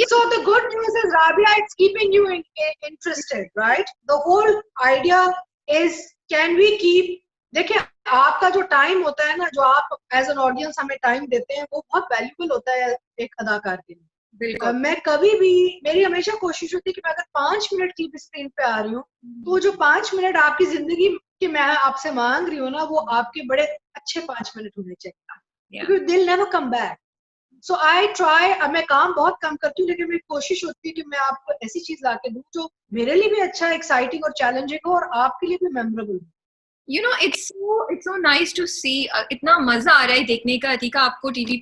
So the good news is, Rabia, it's keeping you interested, right? The whole idea is, can we keep, देखिए आपका जो time होता है ना, जो आप एज एन ऑडियंस हमें टाइम देते हैं, वो बहुत वैल्यूबल होता है एक अदाकार के लिए। बिल्कुल। मैं कभी भी, मेरी हमेशा कोशिश होती है कि मैं अगर 5 मिनट की भी स्क्रीन पे आ रही हूँ, तो जो 5 मिनट आपकी जिंदगी की मैं आपसे मांग रही हूँ ना, वो आपके बड़े अच्छे 5 मिनट होने चाहिए, क्योंकि दिल never come back. So I try, अब मैं काम बहुत कम करती हूँ, लेकिन मेरी कोशिश होती है कि मैं आपको ऐसी चीज ला के दूँ जो मेरे लिए भी अच्छा, एक्साइटिंग और चैलेंजिंग हो, और आपके लिए भी मेमोरेबल हो। You know, it's so nice to see. इतना मजा आ रहा है देखने का अतीका आपको टीवी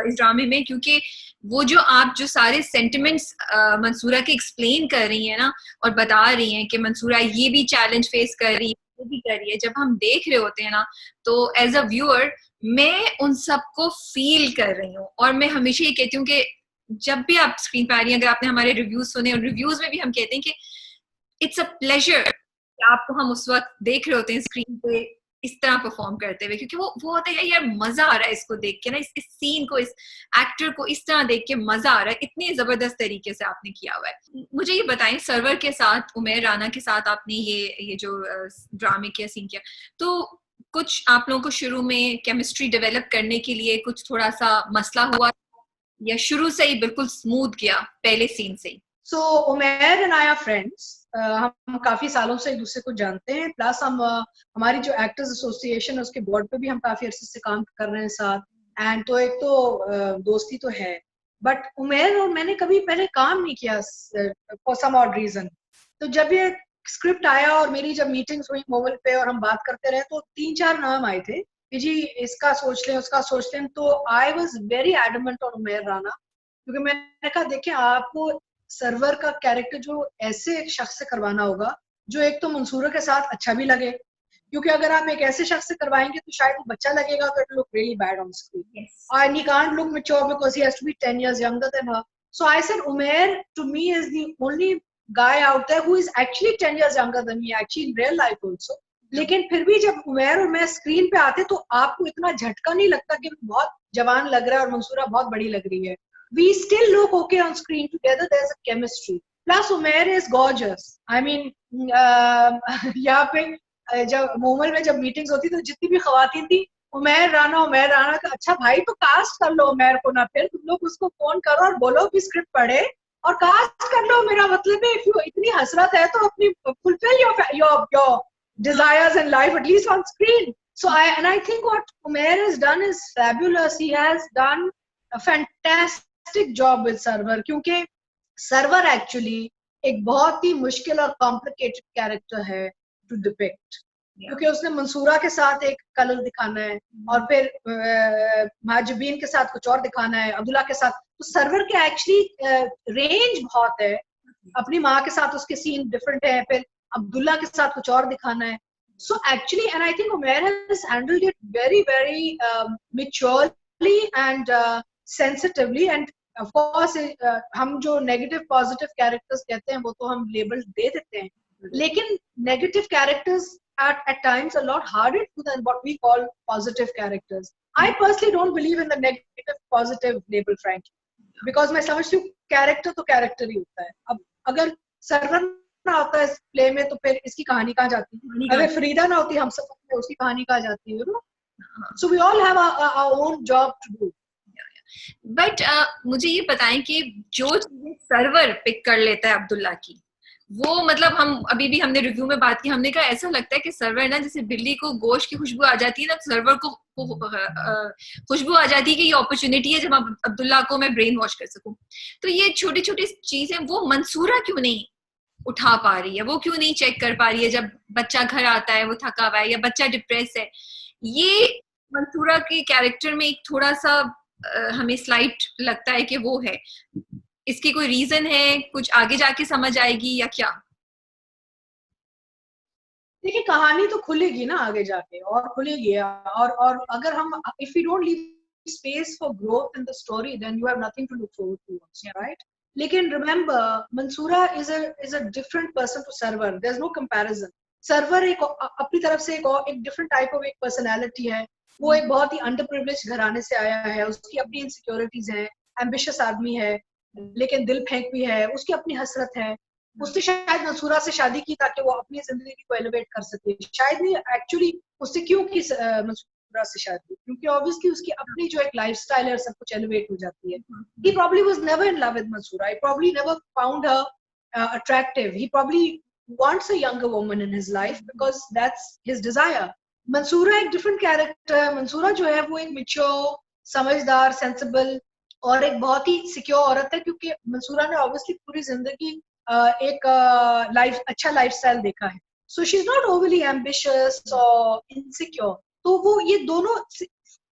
इस ड्रामे में, क्योंकि वो जो आप जो सारे सेंटिमेंट्स मंसूरा के एक्सप्लेन कर रही हैं ना, और बता रही हैं कि मंसूरा ये भी चैलेंज फेस कर रही है, वो भी कर रही है, जब हम देख रहे होते हैं ना, तो एज अ व्यूअर मैं उन सबको फील कर रही हूँ। और मैं हमेशा ये कहती हूँ कि जब भी आप स्क्रीन पे आ रही हैं, अगर आपने हमारे रिव्यूज सुने, और रिव्यूज में भी हम कहते हैं कि इट्स अ प्लेजर आपको हम उस वक्त देख रहे होते हैं स्क्रीन पे इस तरह परफॉर्म करते हुए, क्योंकि वो होता है यार मजा आ रहा है इसको देख के ना, इस सीन को, इस एक्टर को इस तरह देख के मजा आ रहा है, इतनी जबरदस्त तरीके से आपने किया हुआ है। मुझे ये बताएं, सरवर के साथ, उमेर राना के साथ आपने ये जो ड्रामे किया, सीन किया, तो कुछ आप लोगों को शुरू में केमिस्ट्री डेवलप करने के लिए कुछ थोड़ा सा मसला हुआ, या शुरू से ही बिल्कुल स्मूथ गया पहले सीन से ही? सो उमेर एंड आई आर फ्रेंड्स, हम काफी सालों से एक दूसरे को जानते हैं, प्लस हम हमारी जो एक्टर्स एसोसिएशन है उसके बोर्ड पे भी हम काफी अरसे से काम कर रहे हैं साथ, एंड तो एक तो दोस्ती तो है। बट उमेर और मैंने कभी पहले काम नहीं किया फॉर सम ऑड रीजन। तो जब ये स्क्रिप्ट आया और मेरी जब मीटिंग्स हुई मोबाइल पे और हम बात करते रहे, तो 3-4 नाम आए थे कि जी इसका सोच लें, उसका सोच लें। तो I was very adamant on Umer Rana, क्योंकि मैंने कहा देखिए आपको सर्वर का कैरेक्टर जो ऐसे एक शख्स से करवाना होगा जो एक तो मंसूरा के साथ अच्छा भी लगे, क्योंकि अगर आप एक ऐसे शख्स से करवाएंगे तो शायद वो बच्चा लगेगा, तो it look really bad on screen, and he can't look mature because he has to be 10 years younger than her. So I said Umair to me is the only guy out there who is actually 10 years younger than me, actually in real life also. लेकिन फिर भी जब उमेर और मैं screen पे आते तो आपको इतना झटका नहीं लगता कि बहुत जवान लग रहा है और मंसूरा बहुत बड़ी लग रही है। We still look okay on screen together. There's a chemistry. Plus Umair is gorgeous. I mean, यहाँ पे जब मोमल में जब मीटिंग्स होती तो जितनी भी खवातीन थी, उमेर राना का, अच्छा भाई तो कास्ट कर लो उमेर को ना, फिर तुम लोग उसको फोन करो और बोलो कि स्क्रिप्ट पढ़े और कास्ट कर लो। मेरा मतलब है if you इतनी हसरत है तो अपनी fulfill your desires in life at least on screen. So I think what Umair has done is fabulous. He has done a fantastic job with server, क्योंकि सर्वर एक्चुअली एक बहुत ही मुश्किल और कॉम्प्लिकेटेड कैरेक्टर है टू डिपिक्ट, क्योंकि उसने मंसूरा के साथ एक कलर दिखाना है और फिर महाजबीन के साथ कुछ और दिखाना है, अब्दुल्ला के साथ। तो सर्वर के एक्चुअली रेंज बहुत है, अपनी माँ के साथ उसके सीन डिफरेंट है, फिर अब्दुल्ला के साथ कुछ और दिखाना है। So actually and I think Umer has handled it very very maturely and sensitively. And of course हम जो नेगेटिव पॉजिटिव कैरेक्टर्स कहते हैं वो तो हम लेबल दे देते हैं, लेकिन negative characters at times a lot harder to than what we call positive characters. I personally don't believe in the negative positive label, frankly, because मैं समझती हूँ कैरेक्टर तो कैरेक्टर ही होता है। अब अगर सर्वर ना होता है इस प्ले में तो फिर इसकी कहानी कहाँ जाती है, अगर फरीदा ना होती हम सब में उसकी कहानी कहाँ जाती है। So we all have our own job to do. But मुझे ये बताएं कि जो चीजें सर्वर पिक कर लेता है अब्दुल्ला की, वो मतलब हम अभी भी हमने रिव्यू में बात की, हमने कहा ऐसा लगता है कि सर्वर ना जैसे बिल्ली को गोश्त की खुशबू आ जाती है ना, तो सर्वर को खुशबू आ जाती है कि ये अपॉर्चुनिटी है जब अब्दुल्ला को मैं ब्रेन वॉश कर सकूं। तो ये छोटी छोटी चीजें वो मंसूरा क्यों नहीं उठा पा रही है, वो क्यों नहीं चेक कर पा रही है जब बच्चा घर आता है वो थका हुआ है या बच्चा डिप्रेस है? ये मंसूरा के कैरेक्टर में एक थोड़ा सा हमें स्लाइट लगता है कि वो है। इसकी कोई रीजन है, कुछ आगे जाके समझ आएगी या क्या? देखिए कहानी तो खुलेगी ना आगे जाके, और खुलेगी, और अगर हम if we don't leave space for growth in the story then you have nothing to look forward to, right? लेकिन remember Mansoora is a different person to Sarwar, there is no comparison. Sarwar एक अपनी तरफ से एक डिफरेंट टाइप ऑफ एक personality है, वो एक बहुत ही अंडर प्रिविलेज घराने से आया है, उसकी अपनी इनसिक्योरिटीज हैं, एम्बिशियस आदमी है, लेकिन दिल फेंक भी है, उसकी अपनी हसरत है। उसने शायद मंसूरा से शादी की ताकि वो अपनी जिंदगी को एलिवेट कर सके, शायद नहीं एक्चुअली उससे क्यों की मंसूरा से शादी, क्योंकि ऑब्वियसली उसकी अपनी जो एक लाइफस्टाइल है सब कुछ एलिवेट हो जाती है। He probably was never in love with Mansoora. He probably never found her attractive. He probably wants a younger woman in his life because that's his desire. Mansura एक डिफरेंट कैरेक्टर है। मंसूरा जो है वो एक मिच्योर, समझदार, सेंसिबल और एक बहुत ही सिक्योर औरत है, क्योंकि मंसूरा ने ऑब्वियसली पूरी जिंदगी एक अच्छा लाइफस्टाइल देखा है। So she is not overly ambitious और इनसिक्योर। तो वो ये दोनों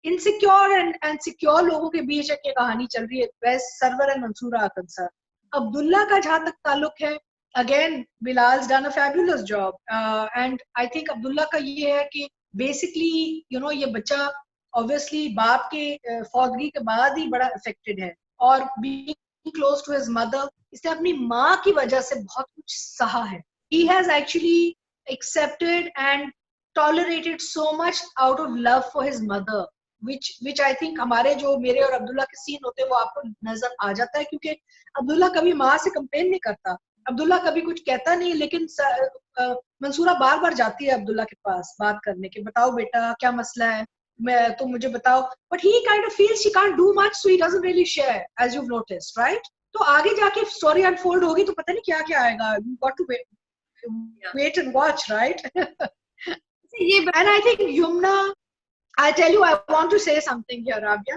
इनसिक्योर एंड सिक्योर लोगों के बीच एक ये कहानी चल रही है, वैसे सरवर एंड मंसूरा आकंसर। अब्दुल्ला का जहां तक ताल्लुक है, again Bilal's done a fabulous job and I think Abdullah का ये है कि बेसिकली यू नो ये बच्चा ऑब्वियसली बाप के फौतगी के बाद ही बड़ा अफेक्टेड है, और being close to his mother, इसने अपनी माँ की वजह से बहुत कुछ सहा है। He has actually accepted and tolerated so much out of love for his mother, which I think हमारे जो मेरे और अब्दुल्ला के सीन होते हैं वो आपको नजर आ जाता है, क्योंकि अब्दुल्ला कभी माँ से कंप्लेन नहीं करता, अब्दुल्ला कभी कुछ कहता नहीं, लेकिन मंसूरा बार बार जाती है अब्दुल्ला के पास बात करने के, बताओ बेटा क्या मसला है, मैं तुम मुझे बताओ, but he kind of feels she can't do much, so he doesn't really share, as you noticed, right? तो आगे जाके स्टोरी अनफोल्ड होगी तो पता नहीं क्या क्या आएगा, you got to wait and watch, right? And I think Yumna, I tell you, I want to say something here, Rabia.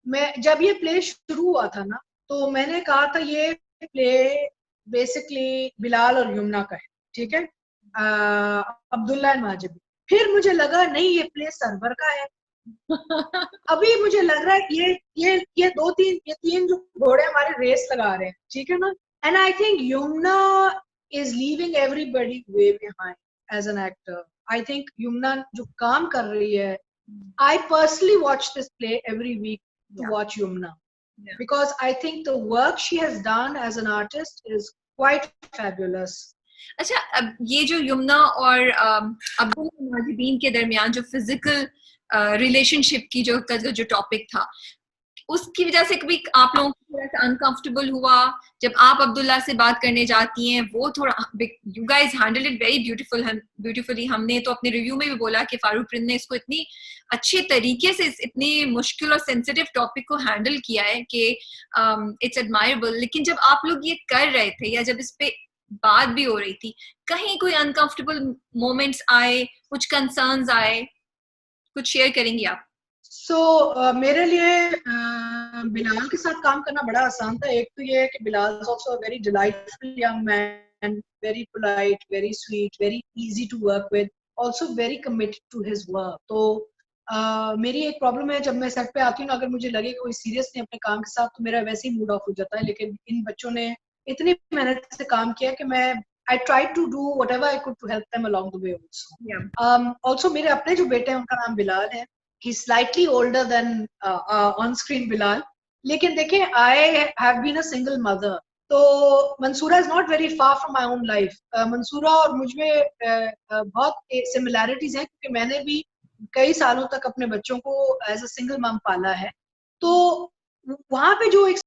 मैं जब ये प्ले शुरू हुआ था ना, तो मैंने कहा था ये प्ले बेसिकली बिलाल और युमना का है, ठीक है, अब्दुल्ला एंड माजिद। फिर मुझे लगा नहीं, ये प्ले सरवर का है। अभी मुझे लग रहा है ये तीन जो घोड़े हमारे रेस लगा रहे हैं, ठीक है ना। And I think Yumna is leaving everybody way behind as an actor. I think Yumna जो काम कर रही है, I personally watch this play every week to watch Yumna, because I think the work she has done as an artist is quite fabulous. अच्छा, अब ये जो युमना और अब्दुल्ला माजिदीन के दरमियान जो फिजिकल रिलेशनशिप की जो टॉपिक था, उसकी वजह से कभी आप लोगों को थोड़ा सा अनकंफर्टेबल हुआ जब आप अब्दुल्ला से बात करने जाती हैं? वो थोड़ा, you guys handle it very beautifully. हमने तो अपने रिव्यू में भी बोला कि फारूक प्रिंद ने इसको इतनी अच्छे तरीके से इतनी मुश्किल और सेंसिटिव टॉपिक को हैंडल किया है कि इट्स एडमायरेबल। लेकिन जब आप लोग ये कर रहे थे या जब इस पे बात भी हो रही थी, कहीं कोई अनकंफर्टेबल मोमेंट्स आए, कुछ कंसर्न्स आए, कुछ शेयर करेंगी आप? मेरे लिए बिलाल के साथ काम करना बड़ा आसान था। एक तो ये है कि Bilal is also a very delightful young man, very polite, very sweet, very easy to work with, also very committed to his work. तो मेरी एक प्रॉब्लम है, जब मैं सेट पे आती हूँ ना, अगर मुझे लगे कोई सीरियस नहीं अपने काम के साथ, तो मेरा वैसे ही मूड ऑफ हो जाता है। लेकिन इन बच्चों ने इतनी मेहनत से काम किया कि मैं I tried to do whatever I could to help them along the way also. Yeah. Also मेरे अपने जो बेटे हैं उनका नाम बिलाल है। He's slightly older than on-screen Bilal. लेकिन देखें, I have been a single mother. तो Mansura is not very far from my own life. Mansura और मुझ में बहुत similarities हैं, क्योंकि मैंने भी कई सालों तक अपने बच्चों को as a single mom पाला है। तो वहाँ पे जो एक